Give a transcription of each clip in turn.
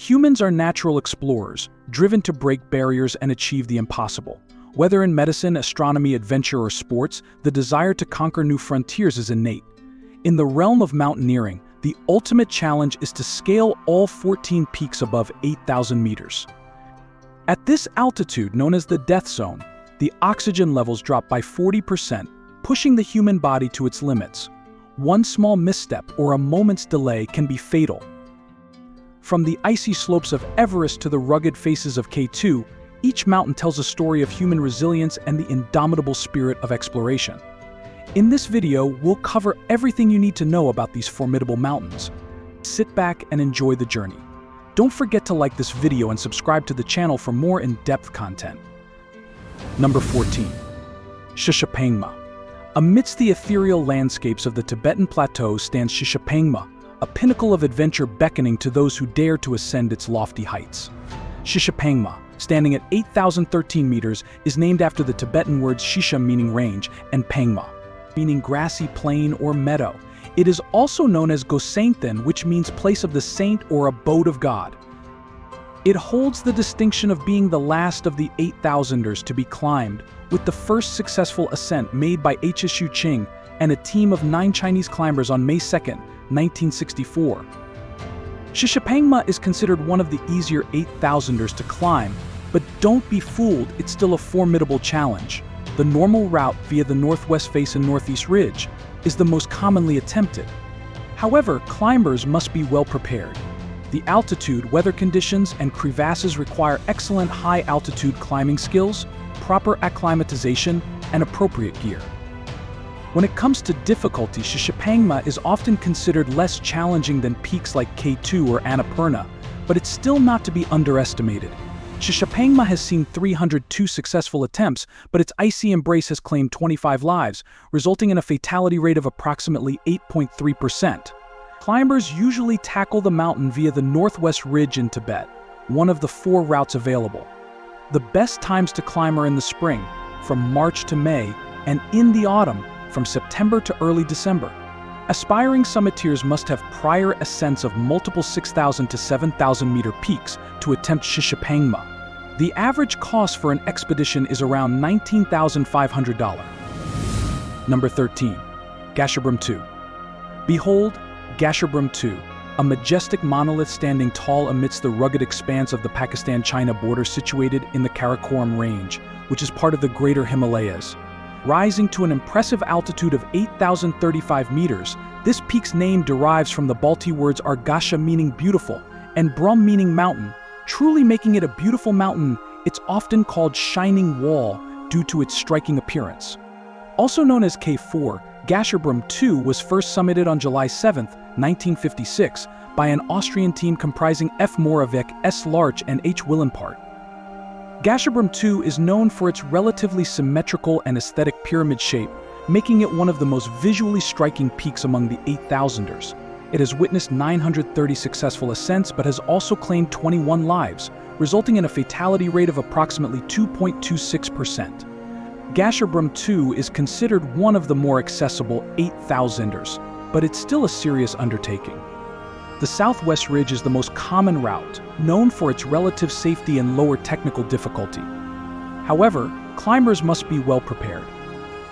Humans are natural explorers, driven to break barriers and achieve the impossible. Whether in medicine, astronomy, adventure, or sports, the desire to conquer new frontiers is innate. In the realm of mountaineering, the ultimate challenge is to scale all 14 peaks above 8,000 meters. At this altitude, known as the death zone, the oxygen levels drop by 40%, pushing the human body to its limits. One small misstep or a moment's delay can be fatal. From the icy slopes of Everest to the rugged faces of K2, each mountain tells a story of human resilience and the indomitable spirit of exploration. In this video, we'll cover everything you need to know about these formidable mountains. Sit back and enjoy the journey. Don't forget to like this video and subscribe to the channel for more in-depth content. Number 14. Shishapangma. Amidst the ethereal landscapes of the Tibetan Plateau stands Shishapangma, a pinnacle of adventure beckoning to those who dare to ascend its lofty heights. Shishapangma, standing at 8,013 meters, is named after the Tibetan words Shisha meaning range and Pangma, meaning grassy plain or meadow. It is also known as Gosainthan, which means place of the saint or abode of God. It holds the distinction of being the last of the 8,000ers to be climbed, with the first successful ascent made by Hsu Qing and a team of 9 Chinese climbers on May 2, 1964. Shishapangma is considered one of the easier 8,000ers to climb, but don't be fooled, it's still a formidable challenge. The normal route via the northwest face and northeast ridge is the most commonly attempted. However, climbers must be well prepared. The altitude, weather conditions, and crevasses require excellent high-altitude climbing skills, proper acclimatization, and appropriate gear. When it comes to difficulty, Shishapangma is often considered less challenging than peaks like K2 or Annapurna, but it's still not to be underestimated. Shishapangma has seen 302 successful attempts, but its icy embrace has claimed 25 lives, resulting in a fatality rate of approximately 8.3%. Climbers usually tackle the mountain via the northwest ridge in Tibet, one of the 4 routes available. The best times to climb are in the spring, from March to May, and in the autumn, from September to early December. Aspiring summiteers must have prior ascents of multiple 6,000 to 7,000 meter peaks to attempt Shishapangma. The average cost for an expedition is around $19,500. Number 13. Gasherbrum II. Behold, Gasherbrum II, a majestic monolith standing tall amidst the rugged expanse of the Pakistan-China border situated in the Karakoram Range, which is part of the Greater Himalayas. Rising to an impressive altitude of 8,035 meters, this peak's name derives from the Balti words Argasha meaning beautiful and Brum meaning mountain. Truly making it a beautiful mountain, it's often called Shining Wall due to its striking appearance. Also known as K4, Gasherbrum II was first summited on July 7, 1956, by an Austrian team comprising F. Moravec, S. Larch, and H. Willenpart. Gasherbrum II is known for its relatively symmetrical and aesthetic pyramid shape, making it one of the most visually striking peaks among the 8,000ers. It has witnessed 930 successful ascents but has also claimed 21 lives, resulting in a fatality rate of approximately 2.26%. Gasherbrum II is considered one of the more accessible 8,000ers, but it's still a serious undertaking. The southwest ridge is the most common route, known for its relative safety and lower technical difficulty. However, climbers must be well prepared.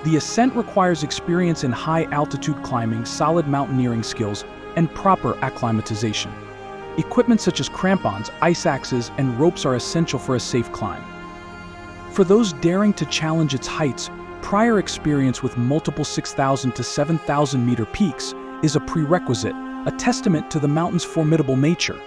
The ascent requires experience in high-altitude climbing, solid mountaineering skills, and proper acclimatization. Equipment such as crampons, ice axes, and ropes are essential for a safe climb. For those daring to challenge its heights, prior experience with multiple 6,000 to 7,000 meter peaks is a prerequisite, a testament to the mountain's formidable nature.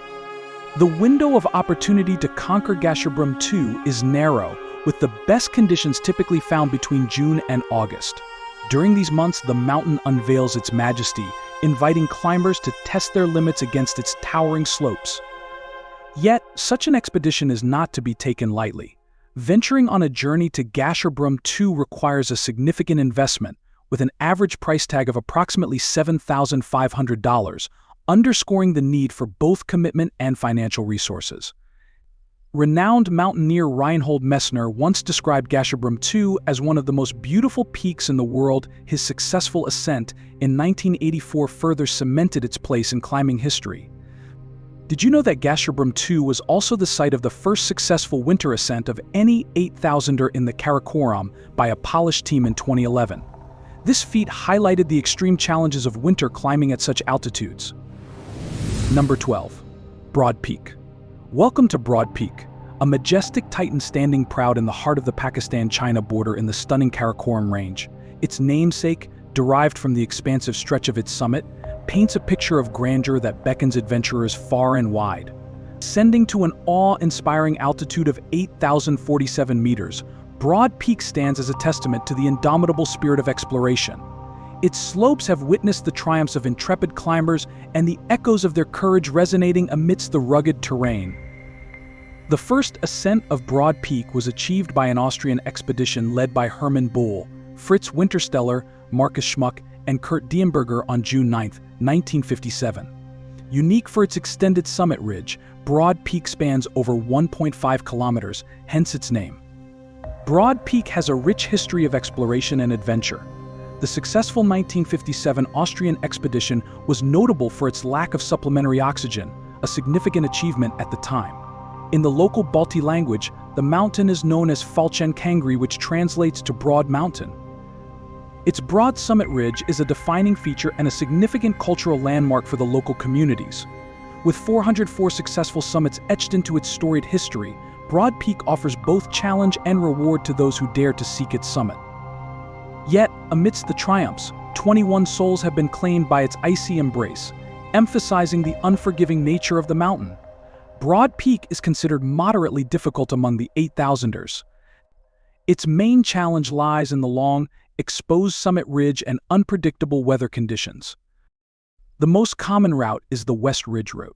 The window of opportunity to conquer Gasherbrum II is narrow, with the best conditions typically found between June and August. During these months, the mountain unveils its majesty, inviting climbers to test their limits against its towering slopes. Yet, such an expedition is not to be taken lightly. Venturing on a journey to Gasherbrum II requires a significant investment, with an average price tag of approximately $7,500, underscoring the need for both commitment and financial resources. Renowned mountaineer Reinhold Messner once described Gasherbrum II as one of the most beautiful peaks in the world. His successful ascent in 1984 further cemented its place in climbing history. Did you know that Gasherbrum II was also the site of the first successful winter ascent of any 8,000er in the Karakoram by a polished team in 2011? This feat highlighted the extreme challenges of winter climbing at such altitudes. Number 12. Broad Peak. Welcome to Broad Peak, a majestic titan standing proud in the heart of the Pakistan-China border in the stunning Karakoram range. Its namesake, derived from the expansive stretch of its summit, paints a picture of grandeur that beckons adventurers far and wide. Ascending to an awe-inspiring altitude of 8,047 meters, Broad Peak stands as a testament to the indomitable spirit of exploration. Its slopes have witnessed the triumphs of intrepid climbers and the echoes of their courage resonating amidst the rugged terrain. The first ascent of Broad Peak was achieved by an Austrian expedition led by Hermann Bohl, Fritz Wintersteller, Markus Schmuck, and Kurt Diemberger on June 9, 1957. Unique for its extended summit ridge, Broad Peak spans over 1.5 kilometers, hence its name. Broad Peak has a rich history of exploration and adventure. The successful 1957 Austrian expedition was notable for its lack of supplementary oxygen, a significant achievement at the time. In the local Balti language, the mountain is known as Falchen Kangri, which translates to Broad Mountain. Its broad summit ridge is a defining feature and a significant cultural landmark for the local communities. With 404 successful summits etched into its storied history, Broad Peak offers both challenge and reward to those who dare to seek its summit. Yet, amidst the triumphs, 21 souls have been claimed by its icy embrace, emphasizing the unforgiving nature of the mountain. Broad Peak is considered moderately difficult among the 8,000ers. Its main challenge lies in the long, exposed summit ridge and unpredictable weather conditions. The most common route is the West Ridge route.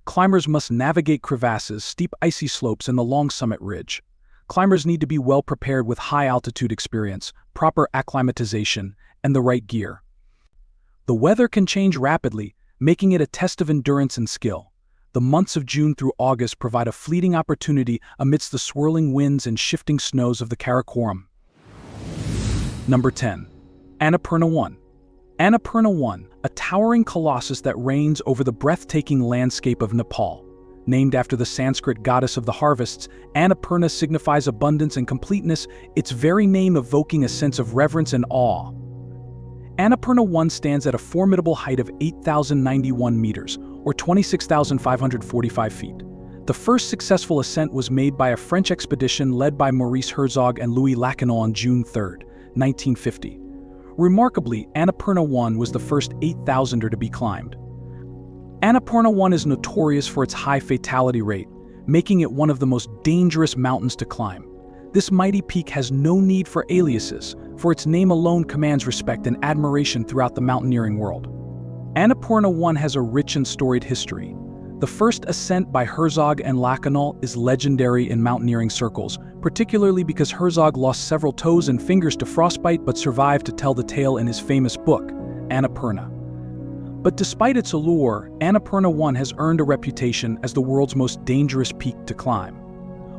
Climbers must navigate crevasses, steep icy slopes, and the long summit ridge. Climbers need to be well prepared with high-altitude experience, proper acclimatization, and the right gear. The weather can change rapidly, making it a test of endurance and skill. The months of June through August provide a fleeting opportunity amidst the swirling winds and shifting snows of the Karakoram. Number 10. Annapurna I. Annapurna I, a towering colossus that reigns over the breathtaking landscape of Nepal. Named after the Sanskrit goddess of the harvests, Annapurna signifies abundance and completeness, its very name evoking a sense of reverence and awe. Annapurna I stands at a formidable height of 8,091 meters, or 26,545 feet. The first successful ascent was made by a French expedition led by Maurice Herzog and Louis Lacanau on June 3, 1950. Remarkably, Annapurna I was the first 8,000er to be climbed. Annapurna I is notorious for its high fatality rate, making it one of the most dangerous mountains to climb. This mighty peak has no need for aliases, for its name alone commands respect and admiration throughout the mountaineering world. Annapurna I has a rich and storied history. The first ascent by Herzog and Lacanau is legendary in mountaineering circles, particularly because Herzog lost several toes and fingers to frostbite but survived to tell the tale in his famous book, Annapurna. But despite its allure, Annapurna I has earned a reputation as the world's most dangerous peak to climb.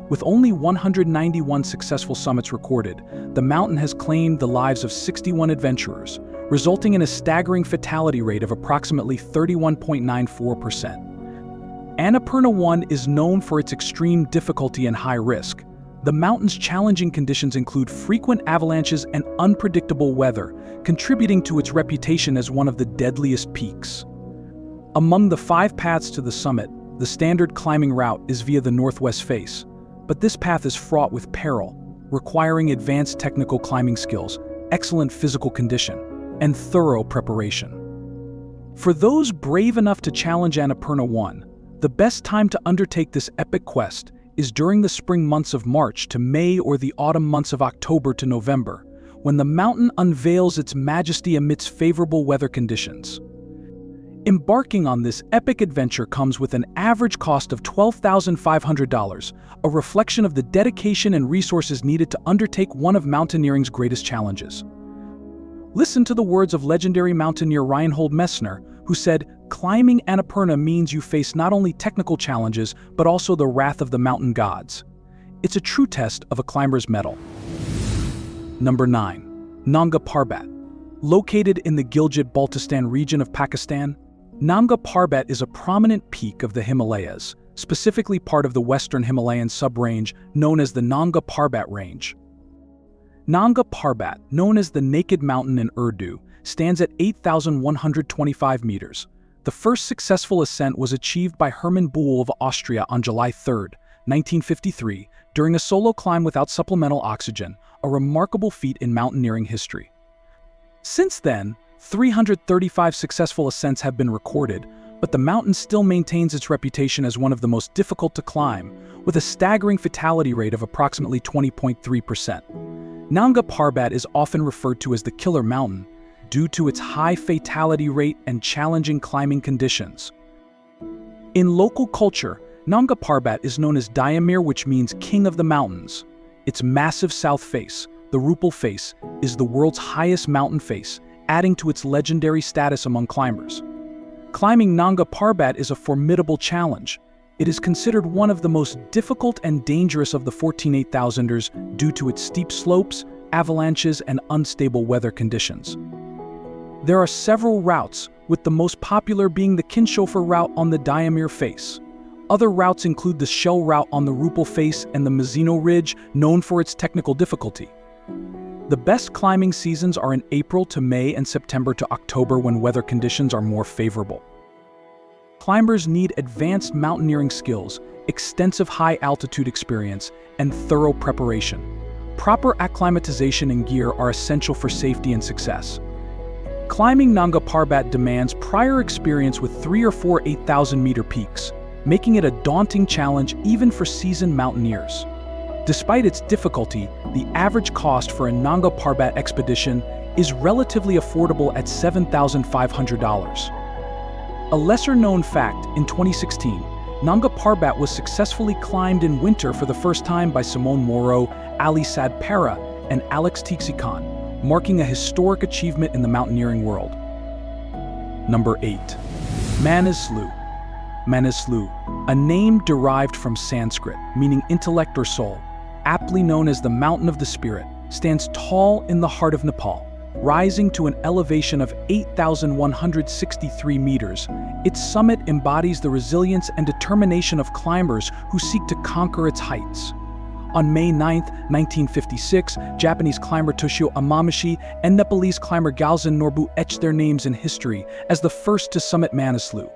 With only 191 successful summits recorded, the mountain has claimed the lives of 61 adventurers, resulting in a staggering fatality rate of approximately 31.94%. Annapurna I is known for its extreme difficulty and high risk. The mountain's challenging conditions include frequent avalanches and unpredictable weather, contributing to its reputation as one of the deadliest peaks. Among the 5 paths to the summit, the standard climbing route is via the northwest face, but this path is fraught with peril, requiring advanced technical climbing skills, excellent physical condition, and thorough preparation. For those brave enough to challenge Annapurna I, the best time to undertake this epic quest is during the spring months of March to May or the autumn months of October to November, when the mountain unveils its majesty amidst favorable weather conditions. Embarking on this epic adventure comes with an average cost of $12,500, a reflection of the dedication and resources needed to undertake one of mountaineering's greatest challenges. Listen to the words of legendary mountaineer Reinhold Messner, who said, "Climbing Annapurna means you face not only technical challenges, but also the wrath of the mountain gods." It's a true test of a climber's mettle. Number 9. Nanga Parbat. Located in the Gilgit-Baltistan region of Pakistan, Nanga Parbat is a prominent peak of the Himalayas, specifically part of the western Himalayan subrange known as the Nanga Parbat range. Nanga Parbat, known as the Naked Mountain in Urdu, stands at 8,125 meters. The first successful ascent was achieved by Hermann Buhl of Austria on July 3, 1953, during a solo climb without supplemental oxygen, a remarkable feat in mountaineering history. Since then, 335 successful ascents have been recorded, but the mountain still maintains its reputation as one of the most difficult to climb, with a staggering fatality rate of approximately 20.3%. Nanga Parbat is often referred to as the Killer Mountain, due to its high fatality rate and challenging climbing conditions. In local culture, Nanga Parbat is known as Dayamir, which means King of the Mountains. Its massive south face, the Rupal face, is the world's highest mountain face, adding to its legendary status among climbers. Climbing Nanga Parbat is a formidable challenge. It is considered one of the most difficult and dangerous of the 14 8,000ers due to its steep slopes, avalanches, and unstable weather conditions. There are several routes, with the most popular being the Kinshofar route on the Dayamir face. Other routes include the Shell route on the Rupal face and the Mazino Ridge, known for its technical difficulty. The best climbing seasons are in April to May and September to October, when weather conditions are more favorable. Climbers need advanced mountaineering skills, extensive high-altitude experience, and thorough preparation. Proper acclimatization and gear are essential for safety and success. Climbing Nanga Parbat demands prior experience with 3 or 4 8,000-meter peaks, making it a daunting challenge even for seasoned mountaineers. Despite its difficulty, the average cost for a Nanga Parbat expedition is relatively affordable at $7,500. A lesser-known fact, in 2016, Nanga Parbat was successfully climbed in winter for the first time by Simone Moro, Ali Saad Para, and Alex Tixikhan, marking a historic achievement in the mountaineering world. Number 8. Manaslu. Manaslu, a name derived from Sanskrit, meaning intellect or soul, aptly known as the Mountain of the Spirit, stands tall in the heart of Nepal. Rising to an elevation of 8,163 meters, its summit embodies the resilience and determination of climbers who seek to conquer its heights. On May 9, 1956, Japanese climber Toshio Amamashi and Nepalese climber Galzin Norbu etched their names in history as the first to summit Manaslu.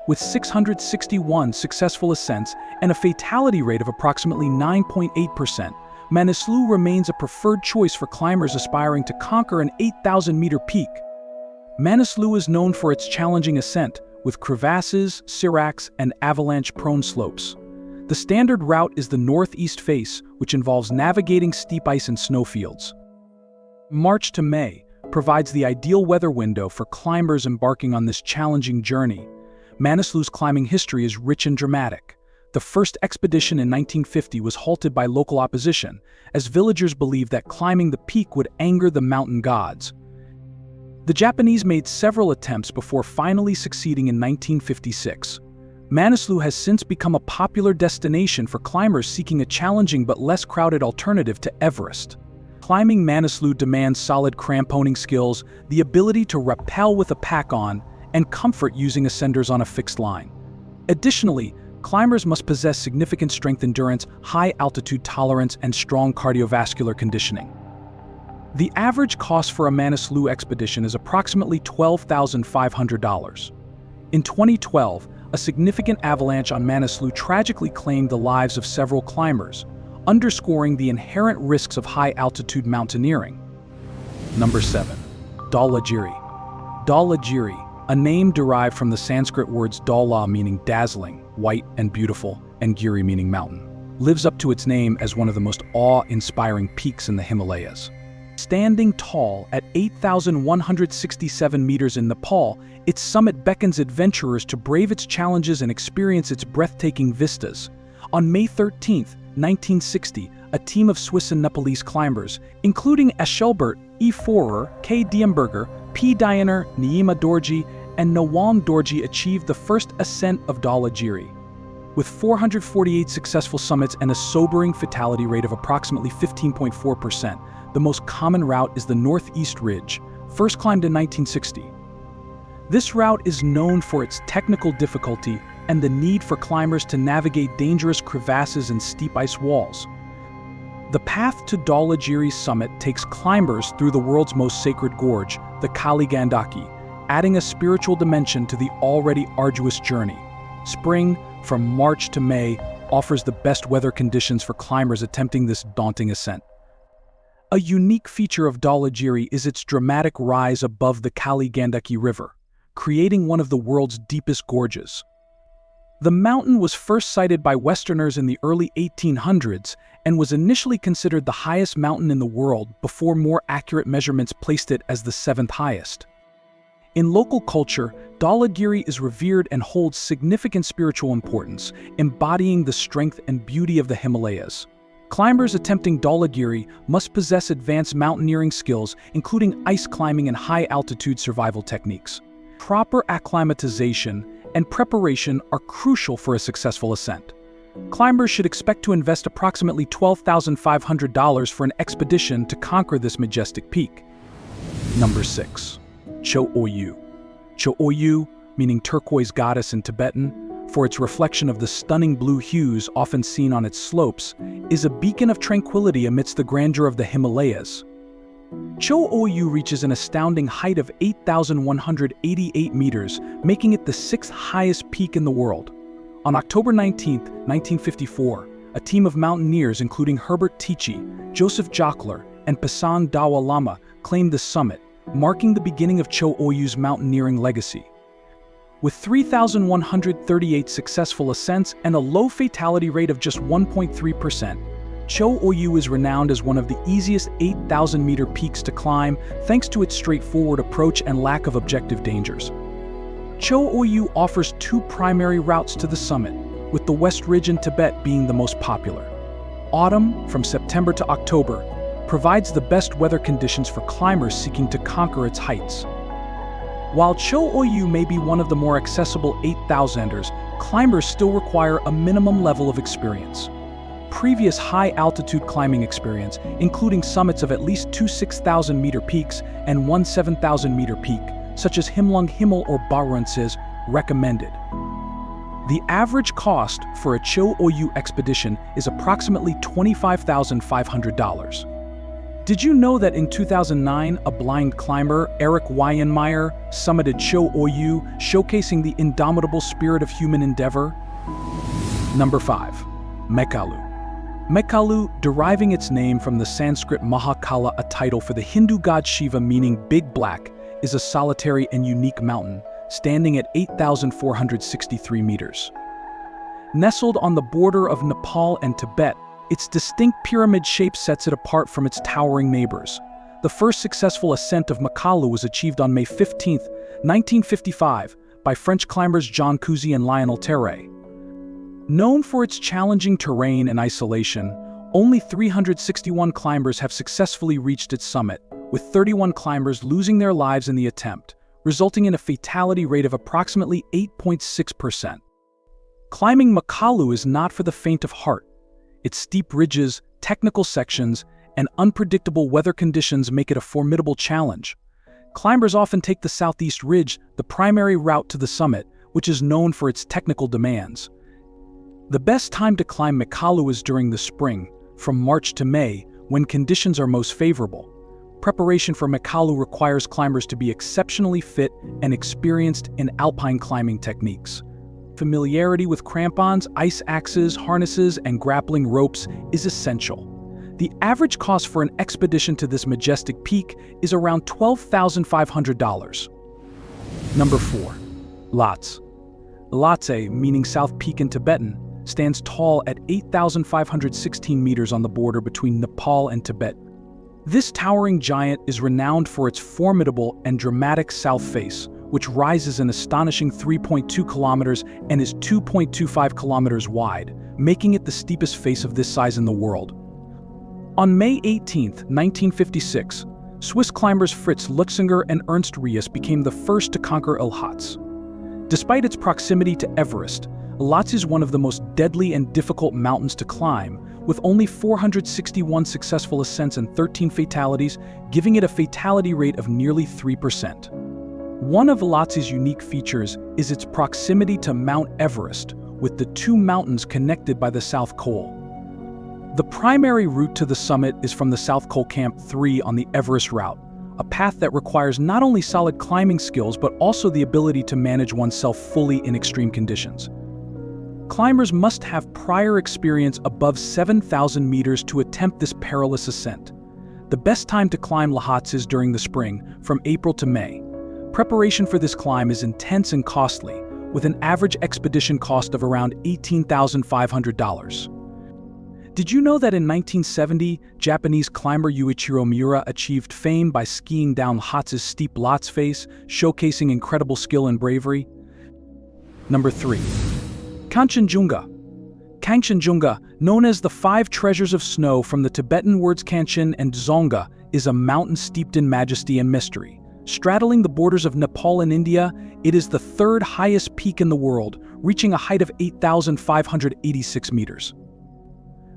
With 661 successful ascents and a fatality rate of approximately 9.8%, Manaslu remains a preferred choice for climbers aspiring to conquer an 8,000-meter peak. Manaslu is known for its challenging ascent, with crevasses, seracs, and avalanche-prone slopes. The standard route is the northeast face, which involves navigating steep ice and snowfields. March to May provides the ideal weather window for climbers embarking on this challenging journey. Manaslu's climbing history is rich and dramatic. The first expedition in 1950 was halted by local opposition, as villagers believed that climbing the peak would anger the mountain gods. The Japanese made several attempts before finally succeeding in 1956. Manaslu has since become a popular destination for climbers seeking a challenging but less crowded alternative to Everest. Climbing Manaslu demands solid cramponing skills, the ability to rappel with a pack on, and comfort using ascenders on a fixed line. Additionally, climbers must possess significant strength endurance, high altitude tolerance, and strong cardiovascular conditioning. The average cost for a Manaslu expedition is approximately $12,500. In 2012, a significant avalanche on Manaslu tragically claimed the lives of several climbers, underscoring the inherent risks of high-altitude mountaineering. Number 7. Dhaulagiri. Dhaulagiri, a name derived from the Sanskrit words dhaula meaning dazzling, white and beautiful, and giri meaning mountain, lives up to its name as one of the most awe-inspiring peaks in the Himalayas. Standing tall at 8,167 meters in Nepal, its summit beckons adventurers to brave its challenges and experience its breathtaking vistas. On May 13, 1960, a team of Swiss and Nepalese climbers, including Eshelbert, E. Forer, K. Diemberger, P. Diener, Neema Dorji, and Nawang Dorji achieved the first ascent of Dhaulagiri. With 448 successful summits and a sobering fatality rate of approximately 15.4%, the most common route is the Northeast Ridge, first climbed in 1960. This route is known for its technical difficulty and the need for climbers to navigate dangerous crevasses and steep ice walls. The path to Dhaulagiri's summit takes climbers through the world's most sacred gorge, the Kali Gandaki, adding a spiritual dimension to the already arduous journey. Spring, from March to May, offers the best weather conditions for climbers attempting this daunting ascent. A unique feature of Dhaulagiri is its dramatic rise above the Kali Gandaki River, creating one of the world's deepest gorges. The mountain was first sighted by Westerners in the early 1800s and was initially considered the highest mountain in the world before more accurate measurements placed it as the seventh highest. In local culture, Dhaulagiri is revered and holds significant spiritual importance, embodying the strength and beauty of the Himalayas. Climbers attempting Dhaulagiri must possess advanced mountaineering skills, including ice climbing and high-altitude survival techniques. Proper acclimatization and preparation are crucial for a successful ascent. Climbers should expect to invest approximately $12,500 for an expedition to conquer this majestic peak. Number 6. Cho Oyu. Cho Oyu, meaning turquoise goddess in Tibetan, for its reflection of the stunning blue hues often seen on its slopes, is a beacon of tranquility amidst the grandeur of the Himalayas. Cho Oyu reaches an astounding height of 8,188 meters, making it the sixth highest peak in the world. On October 19, 1954, a team of mountaineers including Herbert Tichy, Joseph Jockler, and Pasang Dawa Lama claimed the summit, marking the beginning of Cho Oyu's mountaineering legacy. With 3,138 successful ascents and a low fatality rate of just 1.3%, Cho Oyu is renowned as one of the easiest 8,000-meter peaks to climb thanks to its straightforward approach and lack of objective dangers. Cho Oyu offers two primary routes to the summit, with the West Ridge in Tibet being the most popular. Autumn, from September to October, provides the best weather conditions for climbers seeking to conquer its heights. While Cho Oyu may be one of the more accessible 8,000ers, climbers still require a minimum level of experience. Previous high-altitude climbing experience, including summits of at least two 6,000-meter peaks and one 7,000-meter peak, such as Himlung Himal or Barunts, is recommended. The average cost for a Cho Oyu expedition is approximately $25,500. Did you know that in 2009, a blind climber, Eric Wyenmeyer, summited Cho Oyu, showcasing the indomitable spirit of human endeavor? Number 5. Makalu. Makalu, deriving its name from the Sanskrit Mahakala, a title for the Hindu god Shiva meaning Big Black, is a solitary and unique mountain, standing at 8,463 meters. Nestled on the border of Nepal and Tibet, its distinct pyramid shape sets it apart from its towering neighbors. The first successful ascent of Makalu was achieved on May 15, 1955, by French climbers Jean Cousy and Lionel Terray. Known for its challenging terrain and isolation, only 361 climbers have successfully reached its summit, with 31 climbers losing their lives in the attempt, resulting in a fatality rate of approximately 8.6%. Climbing Makalu is not for the faint of heart. Its steep ridges, technical sections, and unpredictable weather conditions make it a formidable challenge. Climbers often take the Southeast Ridge, the primary route to the summit, which is known for its technical demands. The best time to climb Makalu is during the spring, from March to May, when conditions are most favorable. Preparation for Makalu requires climbers to be exceptionally fit and experienced in alpine climbing techniques. Familiarity with crampons, ice axes, harnesses, and grappling ropes is essential. The average cost for an expedition to this majestic peak is around $12,500. Number 4. Lhotse. Lhotse, meaning South Peak in Tibetan, stands tall at 8,516 meters on the border between Nepal and Tibet. This towering giant is renowned for its formidable and dramatic south face, which rises an astonishing 3.2 kilometers and is 2.25 kilometers wide, making it the steepest face of this size in the world. On May 18, 1956, Swiss climbers Fritz Lutzinger and Ernst Ries became the first to conquer Lhotse. Despite its proximity to Everest, Lhotse is one of the most deadly and difficult mountains to climb, with only 461 successful ascents and 13 fatalities, giving it a fatality rate of nearly 3%. One of Lhotse's unique features is its proximity to Mount Everest, with the two mountains connected by the South Col. The primary route to the summit is from the South Col Camp 3 on the Everest route, a path that requires not only solid climbing skills but also the ability to manage oneself fully in extreme conditions. Climbers must have prior experience above 7,000 meters to attempt this perilous ascent. The best time to climb Lhotse is during the spring, from April to May. Preparation for this climb is intense and costly, with an average expedition cost of around $18,500. Did you know that in 1970, Japanese climber Yuichiro Miura achieved fame by skiing down Lhotse's steep Lhotse face, showcasing incredible skill and bravery? Number 3. Kangchenjunga. Kangchenjunga, known as the Five Treasures of Snow from the Tibetan words Kangchen and Dzonga, is a mountain steeped in majesty and mystery. Straddling the borders of Nepal and India, it is the third highest peak in the world, reaching a height of 8,586 meters.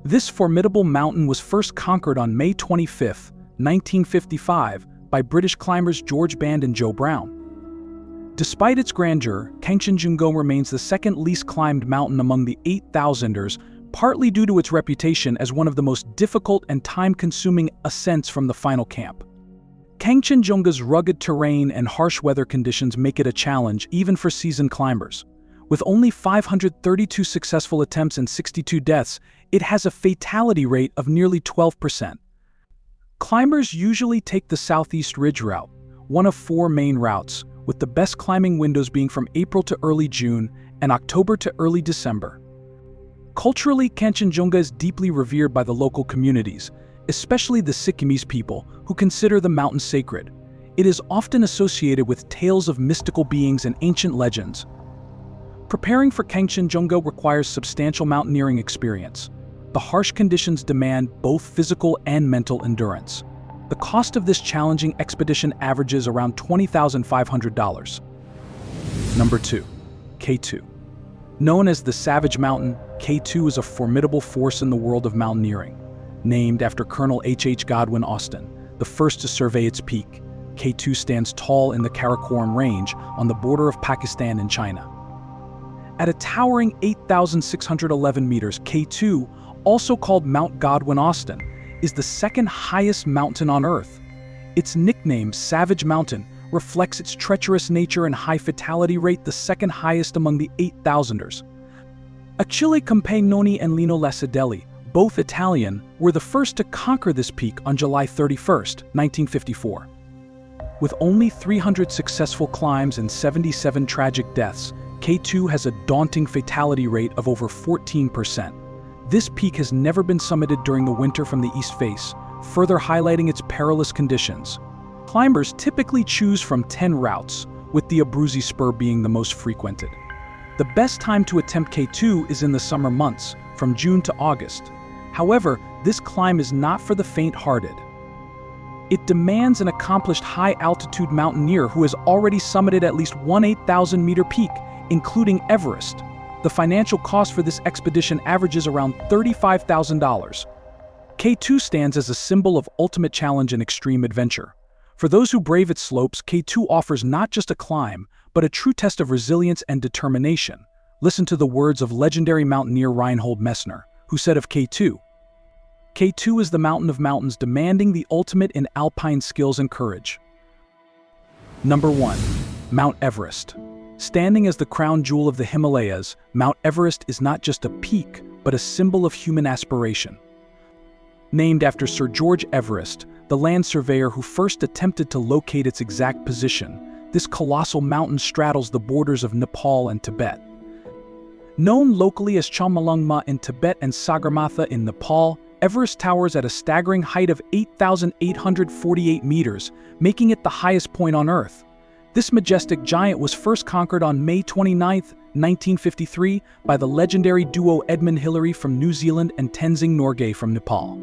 This formidable mountain was first conquered on May 25, 1955, by British climbers George Band and Joe Brown. Despite its grandeur, Kangchenjunga remains the second least climbed mountain among the 8,000ers, partly due to its reputation as one of the most difficult and time-consuming ascents from the final camp. Kangchenjunga's rugged terrain and harsh weather conditions make it a challenge even for seasoned climbers. With only 532 successful attempts and 62 deaths, it has a fatality rate of nearly 12%. Climbers usually take the Southeast Ridge route, one of 4 main routes, with the best climbing windows being from April to early June and October to early December. Culturally, Kangchenjunga is deeply revered by the local communities, especially the Sikkimese people, who consider the mountain sacred. It is often associated with tales of mystical beings and ancient legends. Preparing for Kangchenjunga requires substantial mountaineering experience. The harsh conditions demand both physical and mental endurance. The cost of this challenging expedition averages around $20,500. Number 2. K2. Known as the Savage Mountain, K2 is a formidable force in the world of mountaineering. Named after Colonel H. Godwin Austen, the first to survey its peak, K2 stands tall in the Karakoram Range on the border of Pakistan and China. At a towering 8,611 meters, K2, also called Mount Godwin Austen, is the second highest mountain on Earth. Its nickname, Savage Mountain, reflects its treacherous nature and high fatality rate, the second highest among the 8,000ers. Achille Compagnoni and Lino Lacedelli, both Italian, were the first to conquer this peak on July 31, 1954. With only 300 successful climbs and 77 tragic deaths, K2 has a daunting fatality rate of over 14%. This peak has never been summited during the winter from the east face, further highlighting its perilous conditions. Climbers typically choose from 10 routes, with the Abruzzi Spur being the most frequented. The best time to attempt K2 is in the summer months, from June to August. However, this climb is not for the faint-hearted. It demands an accomplished high-altitude mountaineer who has already summited at least one 8,000-meter peak, including Everest. The financial cost for this expedition averages around $35,000. K2 stands as a symbol of ultimate challenge and extreme adventure. For those who brave its slopes, K2 offers not just a climb, but a true test of resilience and determination. Listen to the words of legendary mountaineer Reinhold Messner, who said of K2, "K2 is the mountain of mountains, demanding the ultimate in alpine skills and courage." Number 1. Mount Everest. Standing as the crown jewel of the Himalayas, Mount Everest is not just a peak, but a symbol of human aspiration. Named after Sir George Everest, the land surveyor who first attempted to locate its exact position, this colossal mountain straddles the borders of Nepal and Tibet. Known locally as Chomolungma in Tibet and Sagarmatha in Nepal, Everest towers at a staggering height of 8,848 meters, making it the highest point on Earth. This majestic giant was first conquered on May 29, 1953, by the legendary duo Edmund Hillary from New Zealand and Tenzing Norgay from Nepal.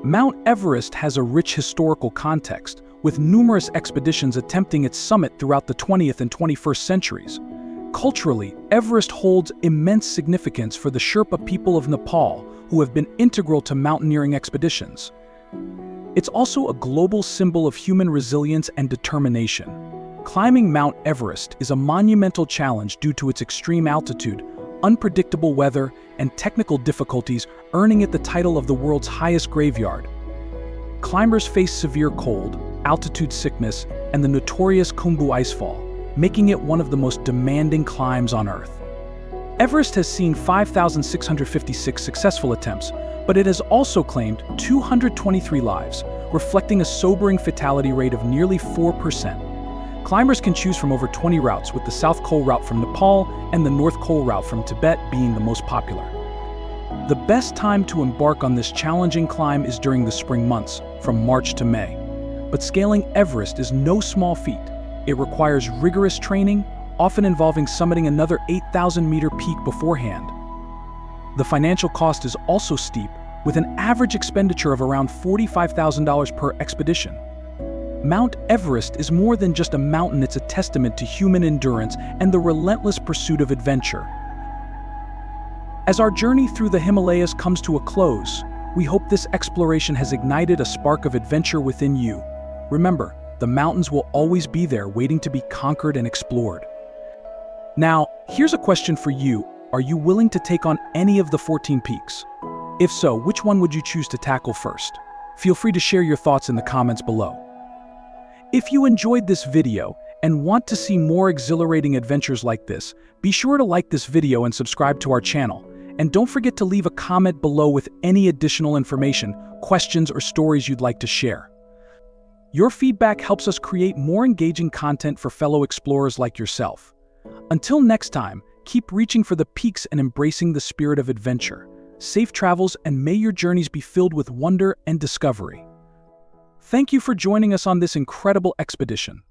Mount Everest has a rich historical context, with numerous expeditions attempting its summit throughout the 20th and 21st centuries. Culturally, Everest holds immense significance for the Sherpa people of Nepal, who have been integral to mountaineering expeditions. It's also a global symbol of human resilience and determination. Climbing Mount Everest is a monumental challenge due to its extreme altitude, unpredictable weather, and technical difficulties, earning it the title of the world's highest graveyard. Climbers face severe cold, altitude sickness, and the notorious Khumbu icefall, making it one of the most demanding climbs on Earth. Everest has seen 5,656 successful attempts, but it has also claimed 223 lives, reflecting a sobering fatality rate of nearly 4%. Climbers can choose from over 20 routes, with the South Col route from Nepal and the North Col route from Tibet being the most popular. The best time to embark on this challenging climb is during the spring months, from March to May. But scaling Everest is no small feat. It requires rigorous training, often involving summiting another 8,000-meter peak beforehand. The financial cost is also steep, with an average expenditure of around $45,000 per expedition. Mount Everest is more than just a mountain, it's a testament to human endurance and the relentless pursuit of adventure. As our journey through the Himalayas comes to a close, we hope this exploration has ignited a spark of adventure within you. Remember, the mountains will always be there, waiting to be conquered and explored. Now, here's a question for you. Are you willing to take on any of the 14 peaks? If so, which one would you choose to tackle first? Feel free to share your thoughts in the comments below. If you enjoyed this video and want to see more exhilarating adventures like this, be sure to like this video and subscribe to our channel. And don't forget to leave a comment below with any additional information, questions, or stories you'd like to share. Your feedback helps us create more engaging content for fellow explorers like yourself. Until next time, keep reaching for the peaks and embracing the spirit of adventure. Safe travels, and may your journeys be filled with wonder and discovery. Thank you for joining us on this incredible expedition.